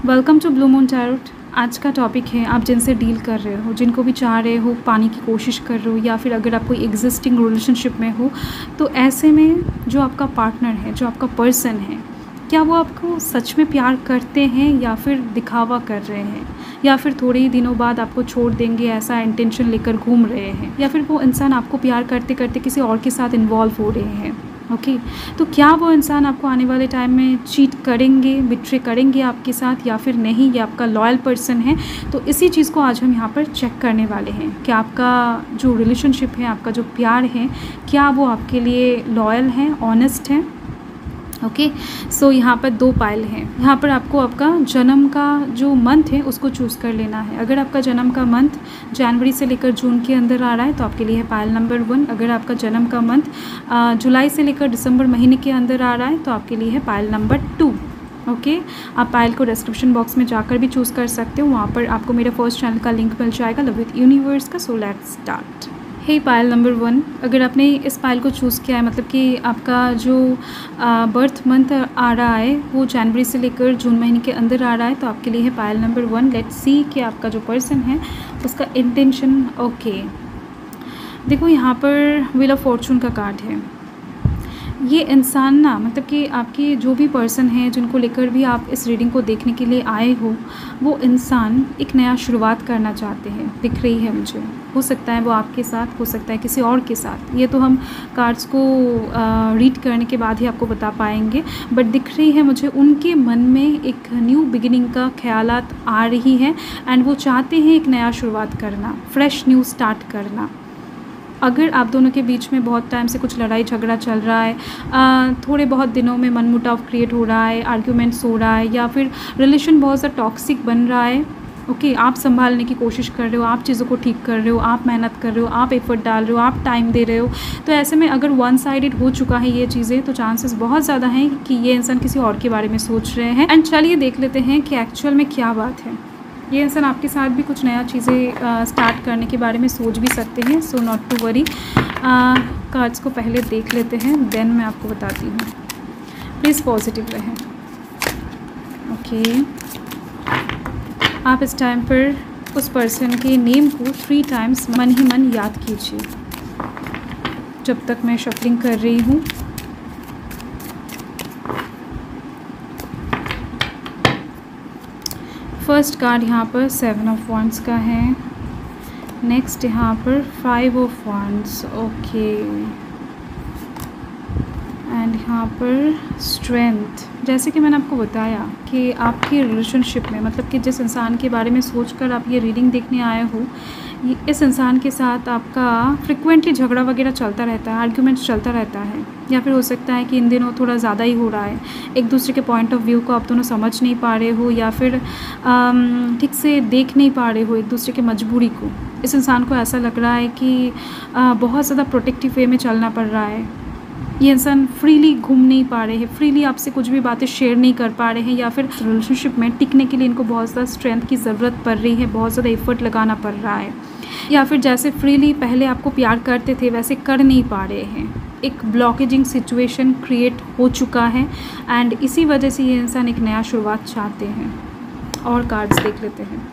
Welcome to blue moon tarot. आज का topic है आप जिनसे डील कर रहे हो, जिनको भी चाह रहे हो, पाने की कोशिश कर रहे हो, या फिर अगर आप कोई एग्जिस्टिंग रिलेशनशिप में हो तो ऐसे में जो आपका पार्टनर है, जो आपका पर्सन है, क्या वो आपको सच में प्यार करते हैं या फिर दिखावा कर रहे हैं, या फिर थोड़े ही दिनों बाद आपको छोड़ देंगे ऐसा इंटेंशन लेकर घूम रहे हैं, या फिर वो इंसान आपको प्यार करते करते किसी और के साथ इन्वॉल्व हो रहे हैं। ओके तो क्या वो इंसान आपको आने वाले टाइम में चीट करेंगे, बिट्रे करेंगे आपके साथ या फिर नहीं, ये आपका लॉयल पर्सन है। तो इसी चीज़ को आज हम यहाँ पर चेक करने वाले हैं कि आपका जो रिलेशनशिप है, आपका जो प्यार है, क्या वो आपके लिए लॉयल है, ऑनेस्ट है। ओके सो यहाँ पर दो पाइल हैं। यहाँ पर आपको आपका जन्म का जो मंथ है उसको चूज़ कर लेना है। अगर आपका जन्म का मंथ जनवरी से लेकर जून के अंदर आ रहा है तो आपके लिए है पाइल नंबर 1। अगर आपका जन्म का मंथ जुलाई से लेकर दिसंबर महीने के अंदर आ रहा है तो आपके लिए है पाइल नंबर 2। ओके आप पाइल को डिस्क्रिप्शन बॉक्स में जाकर भी चूज़ कर सकते हो, वहाँ पर आपको मेरे फर्स्ट चैनल का लिंक मिल जाएगा, लव विथ यूनिवर्स का। So let's start. Hey pile number 1, अगर आपने इस पाइल को चूज़ किया है, मतलब कि आपका जो बर्थ मंथ आ रहा है वो जनवरी से लेकर जून महीने के अंदर आ रहा है तो आपके लिए है पाइल नंबर 1। लेट्स सी कि आपका जो पर्सन है उसका इंटेंशन। ओके देखो यहाँ पर व्हील ऑफ फॉर्चून का कार्ड है। ये इंसान ना, मतलब कि आपकी जो भी पर्सन है जिनको लेकर भी आप इस रीडिंग को देखने के लिए आए हो, वो इंसान एक नया शुरुआत करना चाहते हैं, दिख रही है मुझे। हो सकता है वो आपके साथ, हो सकता है किसी और के साथ, ये तो हम कार्ड्स को रीड करने के बाद ही आपको बता पाएंगे। बट दिख रही है मुझे उनके मन में एक न्यू बिगिनिंग का ख्यालात आ रही है एंड वो चाहते हैं एक नया शुरुआत करना, फ्रेश न्यू स्टार्ट करना। अगर आप दोनों के बीच में बहुत टाइम से कुछ लड़ाई झगड़ा चल रहा है, थोड़े बहुत दिनों में मनमुटाव क्रिएट हो रहा है, आर्ग्यूमेंट्स हो रहा है, या फिर रिलेशन बहुत सा टॉक्सिक बन रहा है, ओके आप संभालने की कोशिश कर रहे हो, आप चीज़ों को ठीक कर रहे हो, आप मेहनत कर रहे हो, आप एफर्ट डाल रहे हो, आप टाइम दे रहे हो, तो ऐसे में अगर वन साइडेड हो चुका है ये चीज़ें तो चांसेस बहुत ज़्यादा हैं कि ये इंसान किसी और के बारे में सोच रहे हैं। एंड चलिए देख लेते हैं कि एक्चुअल में क्या बात है। ये इंसान आपके साथ भी कुछ नया चीज़ें स्टार्ट करने के बारे में सोच भी सकते हैं। So not to worry. Cards को पहले देख लेते हैं, देन मैं आपको बताती हूँ। प्लीज़ पॉजिटिव रहें। ओके आप इस टाइम पर उस पर्सन के नेम को 3 टाइम्स मन ही मन याद कीजिए जब तक मैं शफलिंग कर रही हूँ। फर्स्ट कार्ड यहाँ पर 7 ऑफ वॉन्ड्स का है, नेक्स्ट यहाँ पर 5 ऑफ वॉन्ड्स। ओके एंड यहाँ पर स्ट्रेंथ। जैसे कि मैंने आपको बताया कि आपकी रिलेशनशिप में, मतलब कि जिस इंसान के बारे में सोचकर आप ये रीडिंग देखने आए हो, इस इंसान के साथ आपका फ्रिक्वेंटली झगड़ा वगैरह चलता रहता है, आर्ग्यूमेंट्स चलता रहता है, या फिर हो सकता है कि इन दिनों थोड़ा ज़्यादा ही हो रहा है। एक दूसरे के पॉइंट ऑफ व्यू को आप दोनों समझ नहीं पा रहे हो, या फिर ठीक से देख नहीं पा रहे हो एक दूसरे की मजबूरी को। इस इंसान को ऐसा लग रहा है कि बहुत ज़्यादा प्रोटेक्टिव वे में चलना पड़ रहा है। ये इंसान फ्रीली घूम नहीं पा रहे हैं, फ्रीली आपसे कुछ भी बातें शेयर नहीं कर पा रहे हैं, या फिर रिलेशनशिप में टिकने के लिए इनको बहुत ज़्यादा स्ट्रेंथ की ज़रूरत पड़ रही है, बहुत ज़्यादा एफर्ट लगाना पड़ रहा है, या फिर जैसे फ्रीली पहले आपको प्यार करते थे वैसे कर नहीं पा रहे हैं। एक ब्लॉकेजिंग सिचुएशन क्रिएट हो चुका है एंड इसी वजह से ये इंसान एक नया शुरुआत चाहते हैं। और कार्ड्स देख लेते हैं।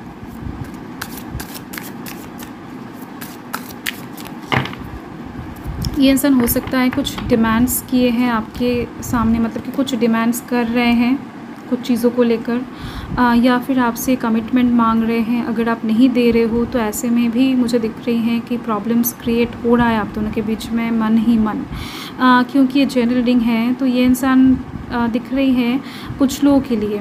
ये इंसान हो सकता है कुछ डिमांड्स किए हैं आपके सामने, मतलब कि कुछ डिमांड्स कर रहे हैं कुछ चीज़ों को लेकर, या फिर आपसे कमिटमेंट मांग रहे हैं। अगर आप नहीं दे रहे हो तो ऐसे में भी मुझे दिख रही है कि प्रॉब्लम्स क्रिएट हो रहा है आप दोनों के बीच में मन ही मन। क्योंकि ये जनरल रीडिंग है तो ये इंसान दिख रही है कुछ लोगों के लिए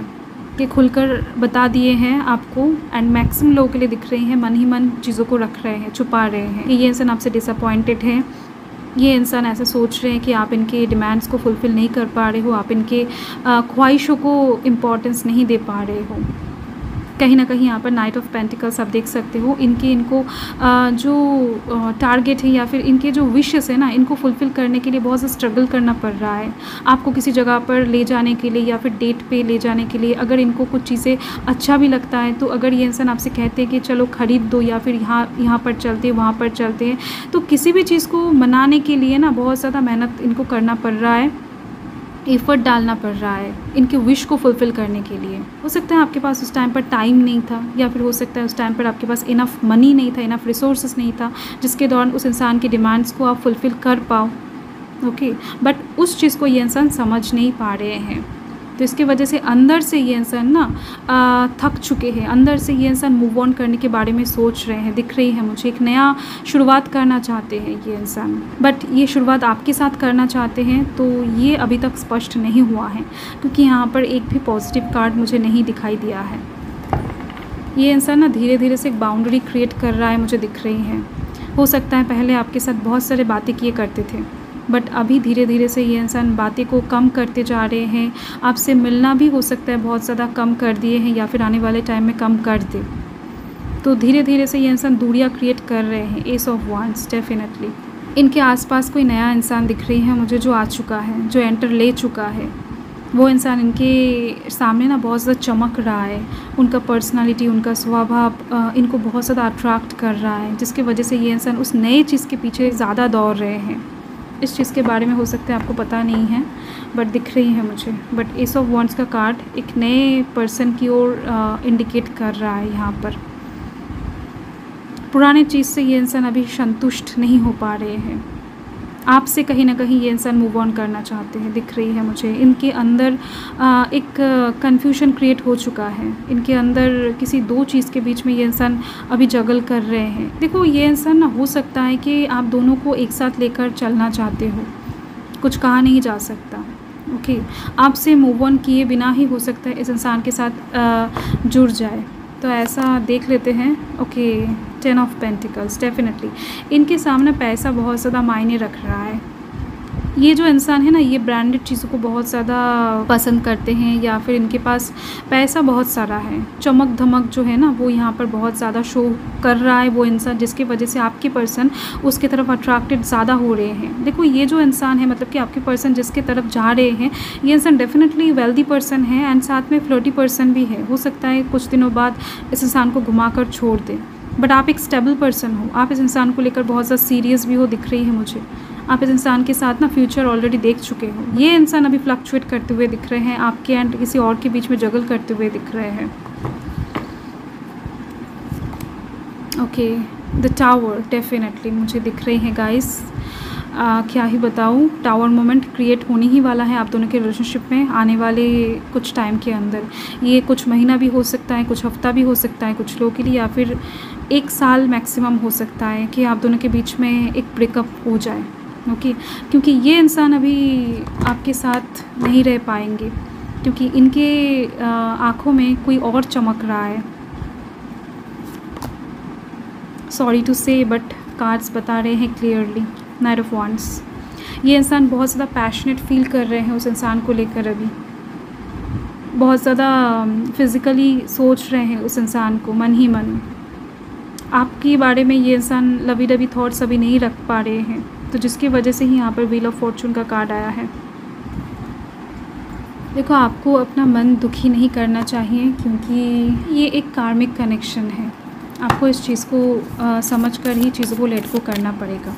कि खुलकर बता दिए हैं आपको, एंड मैक्सिमम लोगों के लिए दिख रही है मन ही मन चीज़ों को रख रहे हैं, छुपा रहे हैं कि ये इंसान आपसे डिसअपॉइंटेड है। ये इंसान ऐसा सोच रहे हैं कि आप इनके डिमांड्स को फुलफ़िल नहीं कर पा रहे हो, आप इनके ख्वाहिशों को इम्पोर्टेंस नहीं दे पा रहे हो। कहीं ना कहीं यहाँ पर नाइट ऑफ पेंटिकल्स आप देख सकते हो, इनको जो टारगेट है या फिर इनके जो विशेस है ना, इनको फुलफ़िल करने के लिए बहुत सा स्ट्रगल करना पड़ रहा है। आपको किसी जगह पर ले जाने के लिए या फिर डेट पे ले जाने के लिए, अगर इनको कुछ चीज़ें अच्छा भी लगता है तो अगर ये इंसान आपसे कहते हैं कि चलो ख़रीद दो या फिर यहाँ पर चलते हैं, वहाँ पर चलते हैं, तो किसी भी चीज़ को मनाने के लिए ना बहुत ज़्यादा मेहनत इनको करना पड़ रहा है। एफ़र्ट डालना पड़ रहा है इनके विश को फुलफ़िल करने के लिए। हो सकता है आपके पास उस टाइम पर टाइम नहीं था, या फिर हो सकता है उस टाइम पर आपके पास इनफ मनी नहीं था, इनफ रिसोर्सेज नहीं था जिसके दौरान उस इंसान की डिमांड्स को आप फुलफ़िल कर पाओ। ओके, बट उस चीज़ को ये इंसान समझ नहीं पा रहे हैं, तो इसकी वजह से अंदर से ये इंसान ना थक चुके हैं। अंदर से ये इंसान मूव ऑन करने के बारे में सोच रहे हैं, दिख रही है मुझे। एक नया शुरुआत करना चाहते हैं ये इंसान, बट ये शुरुआत आपके साथ करना चाहते हैं, तो ये अभी तक स्पष्ट नहीं हुआ है, क्योंकि यहाँ पर एक भी पॉजिटिव कार्ड मुझे नहीं दिखाई दिया है। ये इंसान ना धीरे धीरे से एक बाउंड्री क्रिएट कर रहा है, मुझे दिख रही है। हो सकता है पहले आपके साथ बहुत सारे बातें किए करते थे, बट अभी धीरे धीरे से ये इंसान बातें को कम करते जा रहे हैं। आपसे मिलना भी हो सकता है बहुत ज़्यादा कम कर दिए हैं, या फिर आने वाले टाइम में कम कर दे। तो धीरे धीरे से ये इंसान दूरियां क्रिएट कर रहे हैं। एस ऑफ वांड्स, डेफिनेटली इनके आसपास कोई नया इंसान दिख रही है मुझे, जो आ चुका है, जो एंटर ले चुका है। वो इंसान इनके सामने ना बहुत ज़्यादा चमक रहा है। उनका पर्सनालिटी, उनका स्वभाव इनको बहुत ज़्यादा अट्रैक्ट कर रहा है, जिसकी वजह से ये इंसान उस नए चीज़ के पीछे ज़्यादा दौड़ रहे हैं। इस चीज़ के बारे में हो सकता है आपको पता नहीं है, बट दिख रही है मुझे। बट एस ऑफ वॉन्ड्स का कार्ड एक नए पर्सन की ओर इंडिकेट कर रहा है यहाँ पर। पुराने चीज़ से ये इंसान अभी संतुष्ट नहीं हो पा रहे हैं। आपसे कहीं ना कहीं ये इंसान मूव ऑन करना चाहते हैं, दिख रही है मुझे। इनके अंदर एक कन्फ्यूजन क्रिएट हो चुका है। इनके अंदर किसी दो चीज़ के बीच में ये इंसान अभी जगल कर रहे हैं। देखो, ये इंसान ना हो सकता है कि आप दोनों को एक साथ लेकर चलना चाहते हो, कुछ कहा नहीं जा सकता। ओके, आपसे मूव ऑन किए बिना ही हो सकता है इस इंसान के साथ जुड़ जाए, तो ऐसा देख लेते हैं। ओके, 10 ऑफ पेंटिकल्स, डेफिनेटली इनके सामने पैसा बहुत ज़्यादा मायने रख रहा है। ये जो इंसान है ना, ये ब्रांडेड चीज़ों को बहुत ज़्यादा पसंद करते हैं, या फिर इनके पास पैसा बहुत सारा है। चमक धमक जो है ना, वो यहाँ पर बहुत ज़्यादा शो कर रहा है वो इंसान, जिसकी वजह से आपके पर्सन उसके तरफ अट्रैक्टेड ज़्यादा हो रहे हैं। देखो, ये जो इंसान है, मतलब कि आपके पर्सन जिसके तरफ जा रहे हैं, ये इंसान डेफिनेटली वेल्दी पर्सन है, एंड साथ में फ्लर्टी पर्सन भी है। हो सकता है कुछ दिनों बाद इस इंसान को घुमा कर छोड़ दे, बट आप एक स्टेबल पर्सन हो। आप इस इंसान को लेकर बहुत ज़्यादा सीरियस भी हो, दिख रही है मुझे। आप इस इंसान के साथ ना फ्यूचर ऑलरेडी देख चुके हो। ये इंसान अभी फ्लक्चुएट करते हुए दिख रहे हैं, आपके एंड किसी और के बीच में जगल करते हुए दिख रहे हैं। ओके, द टावर डेफिनेटली मुझे दिख रही है गाइस। क्या ही बताऊँ, टावर मोमेंट क्रिएट होने ही वाला है आप दोनों के रिलेशनशिप में आने वाले कुछ टाइम के अंदर। ये कुछ महीना भी हो सकता है, कुछ हफ्ता भी हो सकता है कुछ लोगों के लिए, या फिर 1 साल मैक्सिमम हो सकता है कि आप दोनों के बीच में एक ब्रेकअप हो जाए। ओके, क्योंकि ये इंसान अभी आपके साथ नहीं रह पाएंगे, क्योंकि इनके आँखों में कोई और चमक रहा है। सॉरी टू से, बट कार्ड्स बता रहे हैं क्लियरली, नाइट ऑफ वॉन्ड्स। ये इंसान बहुत ज़्यादा पैशनेट फील कर रहे हैं उस इंसान को लेकर, अभी बहुत ज़्यादा फिज़िकली सोच रहे हैं उस इंसान को, मन ही मन। आपके बारे में ये इंसान लवी डवी थॉट्स अभी नहीं रख पा रहे हैं, तो जिसकी वजह से ही यहाँ पर व्हील ऑफ फॉर्चून का कार्ड आया है। देखो, आपको अपना मन दुखी नहीं करना चाहिए, क्योंकि ये एक कार्मिक कनेक्शन है। आपको इस चीज़ को समझ कर ही चीज़ों को लेट को करना पड़ेगा।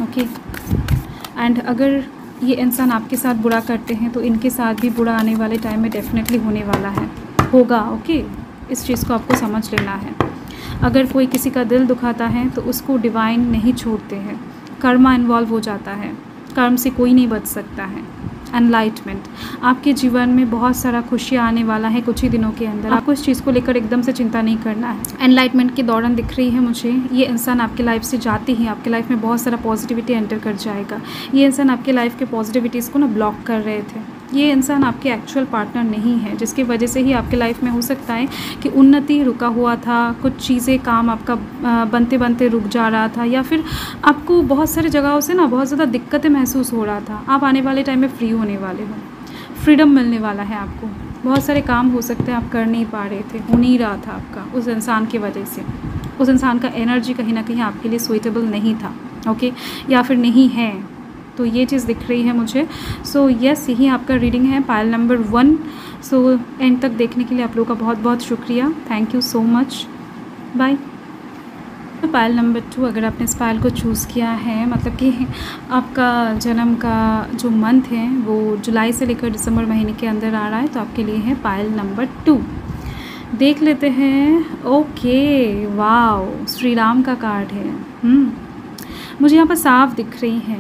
ओके, एंड अगर ये इंसान आपके साथ बुरा करते हैं, तो इनके साथ भी बुरा आने वाले टाइम में डेफिनेटली होने वाला है, होगा। ओके, इस चीज़ को आपको समझ लेना है। अगर कोई किसी का दिल दुखाता है, तो उसको डिवाइन नहीं छोड़ते हैं, कर्मा इन्वॉल्व हो जाता है। कर्म से कोई नहीं बच सकता है। एनलाइटमेंट, आपके जीवन में बहुत सारा खुशियाँ आने वाला है कुछ ही दिनों के अंदर। आपको इस चीज़ को लेकर एकदम से चिंता नहीं करना है। एनलाइटमेंट के दौरान दिख रही है मुझे, ये इंसान आपके लाइफ से जाते ही आपके लाइफ में बहुत सारा पॉजिटिविटी एंटर कर जाएगा। ये इंसान आपके लाइफ के पॉजिटिविटीज़ को ना ब्लॉक कर रहे थे। ये इंसान आपके एक्चुअल पार्टनर नहीं है, जिसकी वजह से ही आपके लाइफ में हो सकता है कि उन्नति रुका हुआ था, कुछ चीज़ें काम आपका बनते बनते रुक जा रहा था, या फिर आपको बहुत सारी जगहों से ना बहुत ज़्यादा दिक्कतें महसूस हो रहा था। आप आने वाले टाइम में फ्री होने वाले हो, फ्रीडम मिलने वाला है आपको। बहुत सारे काम हो सकते हैं आप कर नहीं पा रहे थे, हो नहीं रहा था आपका उस इंसान की वजह से। उस इंसान का एनर्जी कहीं ना कहीं आपके लिए सुइटेबल नहीं था, ओके, या फिर नहीं है, तो ये चीज़ दिख रही है मुझे। सो यस, यही आपका रीडिंग है, पायल नंबर 1। सो एंड तक देखने के लिए आप लोगों का बहुत बहुत शुक्रिया। Thank you so much. Bye. Pile number 2, अगर आपने इस पायल को चूज़ किया है, मतलब कि आपका जन्म का जो मंथ है वो जुलाई से लेकर दिसंबर महीने के अंदर आ रहा है, तो आपके लिए है पायल नंबर 2। देख लेते हैं। ओके, वाओ, श्री राम का कार्ड है। मुझे यहाँ पर साफ दिख रही है,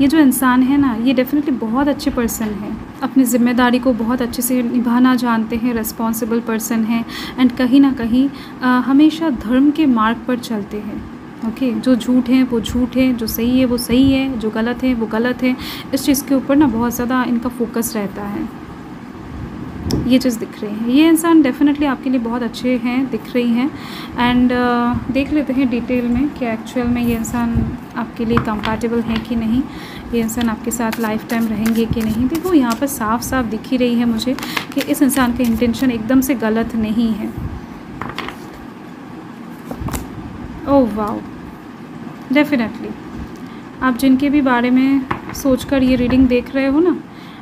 ये जो इंसान है ना, ये डेफिनेटली बहुत अच्छे पर्सन है, अपनी ज़िम्मेदारी को बहुत अच्छे से निभाना जानते हैं, रिस्पॉन्सिबल पर्सन हैं, एंड कहीं ना कहीं हमेशा धर्म के मार्ग पर चलते हैं। ओके, जो झूठ है वो झूठ है, जो सही है वो सही है, जो गलत है वो गलत है। इस चीज़ के ऊपर ना बहुत ज़्यादा इनका फोकस रहता है। ये चीज़ दिख रही है, ये इंसान डेफिनेटली आपके लिए बहुत अच्छे हैं, दिख रही हैं। एंड देख लेते हैं डिटेल में कि एक्चुअल में ये इंसान आपके लिए कंपैटिबल है कि नहीं, ये इंसान आपके साथ लाइफ टाइम रहेंगे कि नहीं। देखो यहाँ पर साफ साफ दिख ही रही है मुझे कि इस इंसान का इंटेंशन एकदम से गलत नहीं है। ओह वाओ, डेफिनेटली आप जिनके भी बारे में सोचकर ये रीडिंग देख रहे हो ना,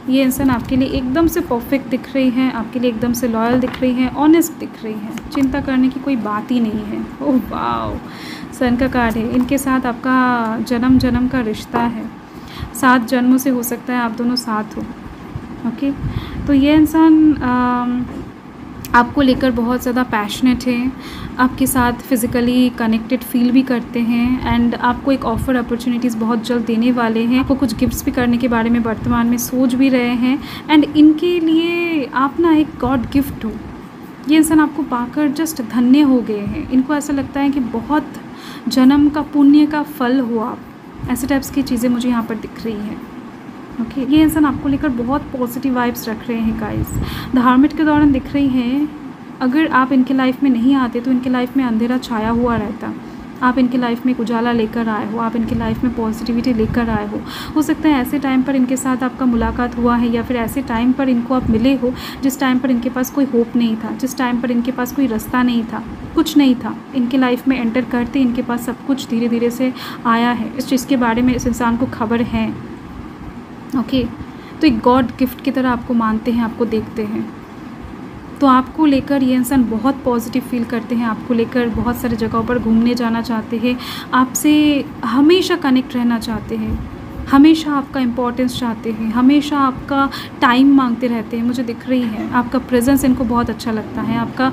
ये इंसान आपके लिए एकदम से परफेक्ट दिख रही है, आपके लिए एकदम से लॉयल दिख रही है, ऑनेस्ट दिख रही है, चिंता करने की कोई बात ही नहीं है। ओह वाओ, सन का कार्ड है, इनके साथ आपका जन्म जन्म का रिश्ता है, 7 जन्मों से हो सकता है आप दोनों साथ हो। ओके, तो ये इंसान आपको लेकर बहुत ज़्यादा पैशनेट है, आपके साथ फिज़िकली कनेक्टेड फील भी करते हैं, एंड आपको एक ऑफ़र अपॉर्चुनिटीज़ बहुत जल्द देने वाले हैं। आपको कुछ गिफ्ट्स भी करने के बारे में वर्तमान में सोच भी रहे हैं, एंड इनके लिए आप ना एक गॉड गिफ्ट हो। ये इंसान आपको पाकर जस्ट धन्य हो गए हैं, इनको ऐसा लगता है कि बहुत जन्म का पुण्य का फल हो आप, ऐसे टाइप्स की चीज़ें मुझे यहाँ पर दिख रही हैं। ओके, ये इंसान आपको लेकर बहुत पॉजिटिव वाइब्स रख रहे हैं गाइस। द हर्मिट के दौरान दिख रही हैं, अगर आप इनके लाइफ में नहीं आते तो इनके लाइफ में अंधेरा छाया हुआ रहता। आप इनके लाइफ में एक उजाला लेकर आए हो, आप इनके लाइफ में पॉजिटिविटी लेकर आए हो सकता है ऐसे टाइम पर इनके साथ आपका मुलाकात हुआ है, या फिर ऐसे टाइम पर इनको आप मिले हो जिस टाइम पर इनके पास कोई होप नहीं था, जिस टाइम पर इनके पास कोई रास्ता नहीं था, कुछ नहीं था। इनके लाइफ में एंटर करते इनके पास सब कुछ धीरे धीरे से आया है। इस चीज़ के बारे में इस इंसान को खबर है। ओके, तो एक गॉड गिफ्ट की तरह आपको मानते हैं, आपको देखते हैं, तो आपको लेकर ये इंसान बहुत पॉजिटिव फील करते हैं, आपको लेकर बहुत सारी जगहों पर घूमने जाना चाहते हैं, आपसे हमेशा कनेक्ट रहना चाहते हैं, हमेशा आपका इम्पोर्टेंस चाहते हैं, हमेशा आपका टाइम मांगते रहते हैं। मुझे दिख रही है आपका प्रेजेंस इनको बहुत अच्छा लगता है, आपका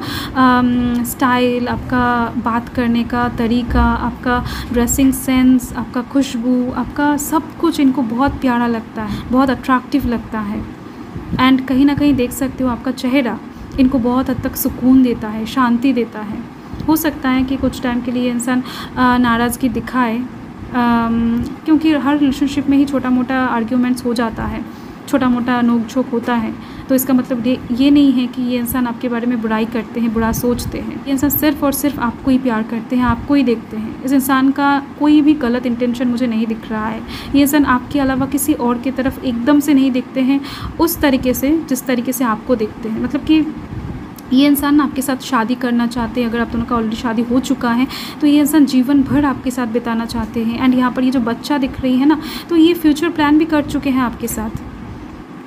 स्टाइल, आपका बात करने का तरीका, आपका ड्रेसिंग सेंस, आपका खुशबू, आपका सब कुछ इनको बहुत प्यारा लगता है, बहुत अट्रैक्टिव लगता है। एंड कहीं ना कहीं देख सकते हो आपका चेहरा इनको बहुत हद तक सुकून देता है, शांति देता है। हो सकता है कि कुछ टाइम के लिए इंसान नाराज़गी दिखाए, क्योंकि हर रिलेशनशिप में ही छोटा मोटा आर्ग्यूमेंट्स हो जाता है, छोटा मोटा नोक झोंक होता है। तो इसका मतलब ये नहीं है कि ये इंसान आपके बारे में बुराई करते हैं, बुरा सोचते हैं। ये इंसान सिर्फ़ और सिर्फ आपको ही प्यार करते हैं, आपको ही देखते हैं। इस इंसान का कोई भी गलत इंटेंशन मुझे नहीं दिख रहा है। ये इंसान आपके अलावा किसी और की तरफ एकदम से नहीं देखते हैं उस तरीके से जिस तरीके से आपको देखते हैं। मतलब कि ये इंसान आपके साथ शादी करना चाहते हैं, अगर आप दोनों का ऑलरेडी शादी हो चुका है तो ये इंसान जीवन भर आपके साथ बिताना चाहते हैं। एंड यहाँ पर ये जो बच्चा दिख रही है ना, तो ये फ्यूचर प्लान भी कर चुके हैं आपके साथ।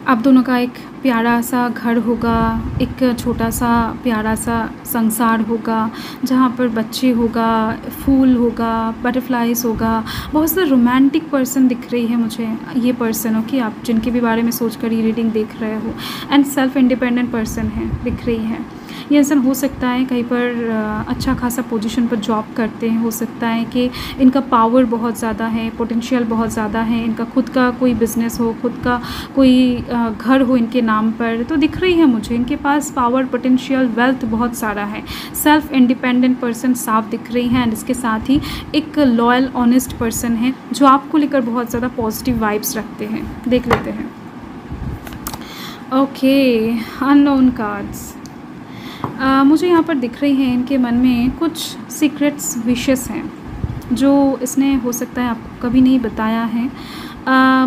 आप दोनों का एक प्यारा सा घर होगा, एक छोटा सा प्यारा सा संसार होगा जहाँ पर बच्चे होगा, फूल होगा, बटरफ्लाइज होगा। बहुत सा रोमांटिक पर्सन दिख रही है मुझे ये पर्सन, ओके, आप जिनके भी बारे में सोच कर ये रीडिंग देख रहे हो। एंड सेल्फ इंडिपेंडेंट पर्सन है, दिख रही है। ये इंसान हो सकता है कहीं पर अच्छा खासा पोजीशन पर जॉब करते हैं, हो सकता है कि इनका पावर बहुत ज़्यादा है, पोटेंशियल बहुत ज़्यादा है, इनका खुद का कोई बिज़नेस हो, खुद का कोई घर हो इनके नाम पर। तो दिख रही है मुझे इनके पास पावर, पोटेंशियल, वेल्थ बहुत सारा है। सेल्फ इंडिपेंडेंट पर्सन साफ दिख रही हैं, एंड इसके साथ ही एक लॉयल ऑनेस्ट पर्सन है जो आपको लेकर बहुत ज़्यादा पॉजिटिव वाइब्स रखते हैं। देख लेते हैं। Okay, unknown cards. मुझे यहाँ पर दिख रही हैं इनके मन में कुछ सीक्रेट्स विशेस हैं जो इसने हो सकता है आपको कभी नहीं बताया है,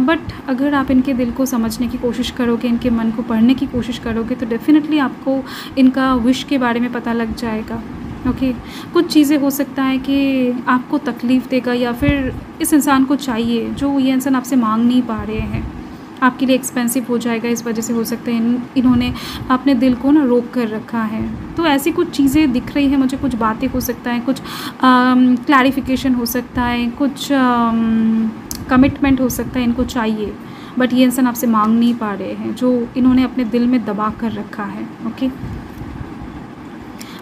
बट अगर आप इनके दिल को समझने की कोशिश करोगे, इनके मन को पढ़ने की कोशिश करोगे तो डेफिनेटली आपको इनका विश के बारे में पता लग जाएगा। ओके, कुछ चीज़ें हो सकता है कि आपको तकलीफ़ देगा या फिर इस इंसान को चाहिए जो ये इंसान आपसे मांग नहीं पा रहे हैं। आपके लिए एक्सपेंसिव हो जाएगा, इस वजह से हो सकता है इन्होंने अपने दिल को ना रोक कर रखा है। तो ऐसी कुछ चीज़ें दिख रही हैं मुझे, कुछ बातें हो सकता है, कुछ क्लैरिफिकेशन हो सकता है, कुछ कमिटमेंट हो सकता है इनको चाहिए, बट ये इंसान आपसे मांग नहीं पा रहे हैं, जो इन्होंने अपने दिल में दबा कर रखा है। ओके,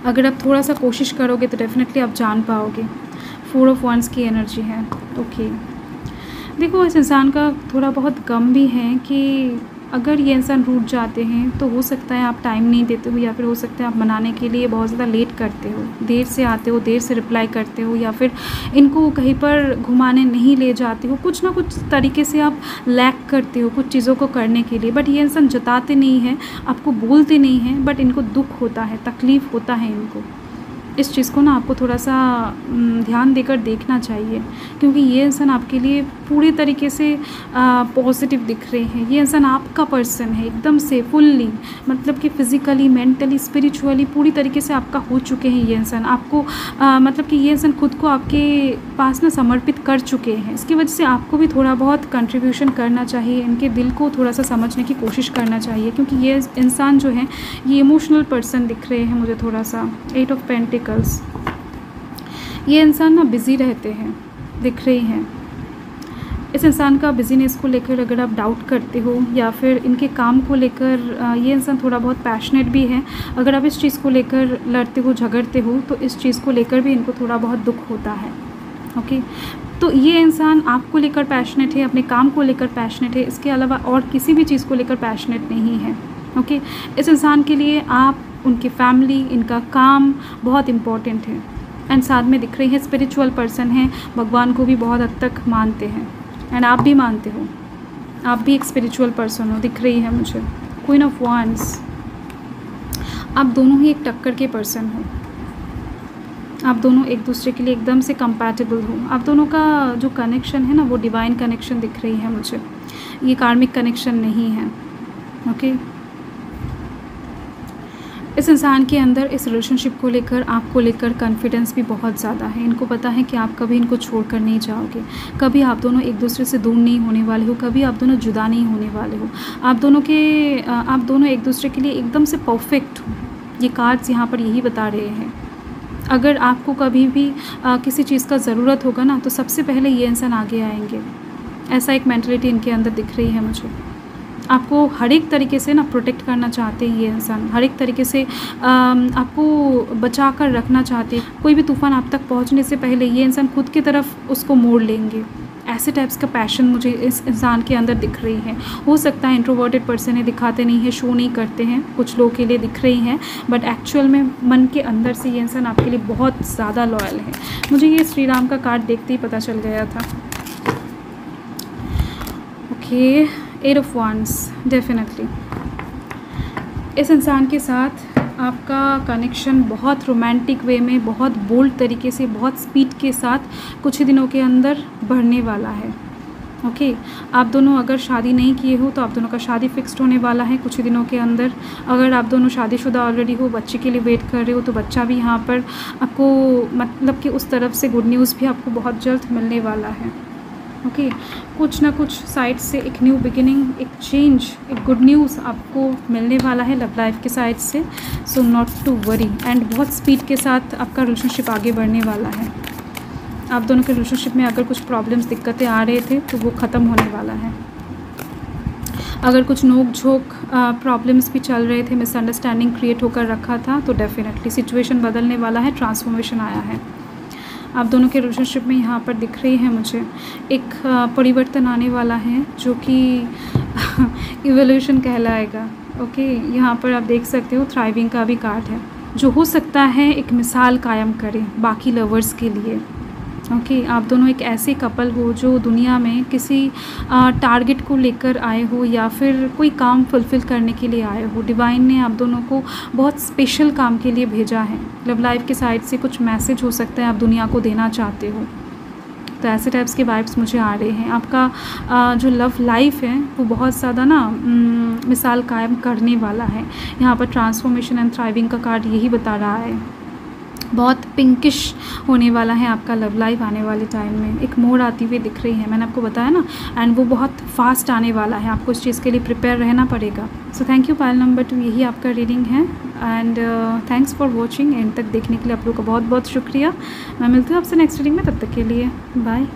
अगर आप थोड़ा सा कोशिश करोगे तो डेफिनेटली आप जान पाओगे। 4 ऑफ वंस की एनर्जी है। ओके, देखो इस इंसान का थोड़ा बहुत गम भी है कि अगर ये इंसान रूठ जाते हैं तो हो सकता है आप टाइम नहीं देते हो, या फिर हो सकता है आप मनाने के लिए बहुत ज़्यादा लेट करते हो, देर से आते हो, देर से रिप्लाई करते हो, या फिर इनको कहीं पर घुमाने नहीं ले जाते हो। कुछ ना कुछ तरीके से आप लैक करते हो कुछ चीज़ों को करने के लिए, बट ये इंसान जताते नहीं हैं, आपको बोलते नहीं हैं, बट इनको दुख होता है, तकलीफ़ होता है इनको। इस चीज़ को ना आपको थोड़ा सा ध्यान देकर देखना चाहिए, क्योंकि ये इंसान आपके लिए पूरे तरीके से पॉजिटिव दिख रहे हैं। ये इंसान आपका पर्सन है एकदम से फुल्ली, मतलब कि फ़िज़िकली, मेंटली, स्पिरिचुअली पूरी तरीके से आपका हो चुके हैं ये इंसान। आपको मतलब कि ये इंसान खुद को आपके पास ना समर्पित कर चुके हैं। इसकी वजह से आपको भी थोड़ा बहुत कंट्रीब्यूशन करना चाहिए, इनके दिल को थोड़ा सा समझने की कोशिश करना चाहिए, क्योंकि ये इंसान जो है ये इमोशनल पर्सन दिख रहे हैं मुझे थोड़ा सा। 8 ऑफ पेंटिकल्स, ये इंसान ना बिज़ी रहते हैं, दिख रही हैं। इस इंसान का बिज़ीनेस को लेकर अगर आप डाउट करते हो, या फिर इनके काम को लेकर ये इंसान थोड़ा बहुत पैशनेट भी है। अगर आप इस चीज़ को लेकर लड़ते हो, झगड़ते हो, तो इस चीज़ को लेकर भी इनको थोड़ा बहुत दुख होता है। ओके, तो ये इंसान आपको लेकर पैशनेट है, अपने काम को लेकर पैशनेट है, इसके अलावा और किसी भी चीज़ को लेकर पैशनेट नहीं है। ओके, इस इंसान के लिए आप, उनकी फैमिली, इनका काम बहुत इम्पॉर्टेंट है। एंड साथ में दिख रही है स्पिरिचुअल पर्सन है, भगवान को भी बहुत हद तक मानते हैं, एंड आप भी मानते हो, आप भी एक स्पिरिचुअल पर्सन हो, दिख रही है मुझे। क्वीन ऑफ वांड्स, आप दोनों ही एक टक्कर के पर्सन हो, आप दोनों एक दूसरे के लिए एकदम से कंपैटिबल हो। आप दोनों का जो कनेक्शन है ना वो डिवाइन कनेक्शन दिख रही है मुझे, ये कार्मिक कनेक्शन नहीं है। ओके, इस इंसान के अंदर इस रिलेशनशिप को लेकर, आपको लेकर कॉन्फिडेंस भी बहुत ज़्यादा है। इनको पता है कि आप कभी इनको छोड़कर नहीं जाओगे, कभी आप दोनों एक दूसरे से दूर नहीं होने वाले हो, कभी आप दोनों जुदा नहीं होने वाले हो। आप दोनों एक दूसरे के लिए एकदम से परफेक्ट हो। ये कार्ड्स यहाँ पर यही बता रहे हैं। अगर आपको कभी भी किसी चीज़ का ज़रूरत होगा ना, तो सबसे पहले ये इंसान आगे आएंगे। ऐसा एक मेंटलिटी इनके अंदर दिख रही है मुझे। आपको हर एक तरीके से ना प्रोटेक्ट करना चाहते हैं ये इंसान, हर एक तरीके से आपको बचा कर रखना चाहते हैं। कोई भी तूफ़ान आप तक पहुंचने से पहले ये इंसान खुद की तरफ उसको मोड़ लेंगे। ऐसे टाइप्स का पैशन मुझे इस इंसान के अंदर दिख रही है। हो सकता है इंट्रोवर्टेड पर्सन है, दिखाते नहीं है, शो नहीं करते हैं, कुछ लोग के लिए दिख रही हैं, बट एक्चुअल में मन के अंदर से ये इंसान आपके लिए बहुत ज़्यादा लॉयल है। मुझे ये श्री राम का कार्ड देखते ही पता चल गया था। ओके, 8 ऑफ वांड्स, डेफिनेटली इस इंसान के साथ आपका कनेक्शन बहुत रोमांटिक वे में, बहुत बोल्ड तरीके से, बहुत स्पीड के साथ कुछ ही दिनों के अंदर बढ़ने वाला है। ओके, आप दोनों अगर शादी नहीं किए हो तो आप दोनों का शादी फिक्स्ड होने वाला है कुछ ही दिनों के अंदर। अगर आप दोनों शादीशुदा ऑलरेडी हो, बच्चे के लिए वेट कर रहे हो, तो बच्चा भी यहाँ पर आपको, मतलब कि उस तरफ से गुड न्यूज़ भी आपको बहुत जल्द मिलने वाला है। ओके, कुछ ना कुछ साइड से एक न्यू बिगिनिंग, एक चेंज, एक गुड न्यूज़ आपको मिलने वाला है लव लाइफ के साइड से। So not to worry, and बहुत स्पीड के साथ आपका रिलेशनशिप आगे बढ़ने वाला है। आप दोनों के रिलेशनशिप में अगर कुछ प्रॉब्लम्स, दिक्कतें आ रहे थे तो वो ख़त्म होने वाला है। अगर कुछ नोक झोंक प्रॉब्लम्स भी चल रहे थे, मिसअंडरस्टैंडिंग क्रिएट होकर रखा था, तो डेफिनेटली सिचुएशन बदलने वाला है, ट्रांसफॉर्मेशन आया है। आप दोनों के रिलेशनशिप में यहाँ पर दिख रही है मुझे एक परिवर्तन आने वाला है, जो कि इवोल्यूशन कहलाएगा। ओके, यहाँ पर आप देख सकते हो थ्राइविंग का भी कार्ड है, जो हो सकता है एक मिसाल कायम करे बाकी लवर्स के लिए। ओके, आप दोनों एक ऐसे कपल हो जो दुनिया में किसी टारगेट को लेकर आए हो, या फिर कोई काम फुलफ़िल करने के लिए आए हो। डिवाइन ने आप दोनों को बहुत स्पेशल काम के लिए भेजा है। लव लाइफ के साइड से कुछ मैसेज हो सकता है आप दुनिया को देना चाहते हो, तो ऐसे टाइप्स के वाइब्स मुझे आ रहे हैं। आपका जो लव लाइफ है वो बहुत ज़्यादा ना मिसाल कायम करने वाला है। यहाँ पर ट्रांसफॉर्मेशन एंड थ्राइविंग का कार्ड यही बता रहा है। बहुत पिंकिश होने वाला है आपका लव लाइफ आने वाले टाइम में। एक मोड़ आती हुई दिख रही है, मैंने आपको बताया ना, एंड वो बहुत फास्ट आने वाला है, आपको इस चीज़ के लिए प्रिपेयर रहना पड़ेगा। So thank you Payal number 2, यही आपका रीडिंग है। And thanks for watching, and तक देखने के लिए आप लोग का बहुत बहुत शुक्रिया। मैं मिलती हूँ आपसे नेक्स्ट रीडिंग में, तब तक के लिए बाय।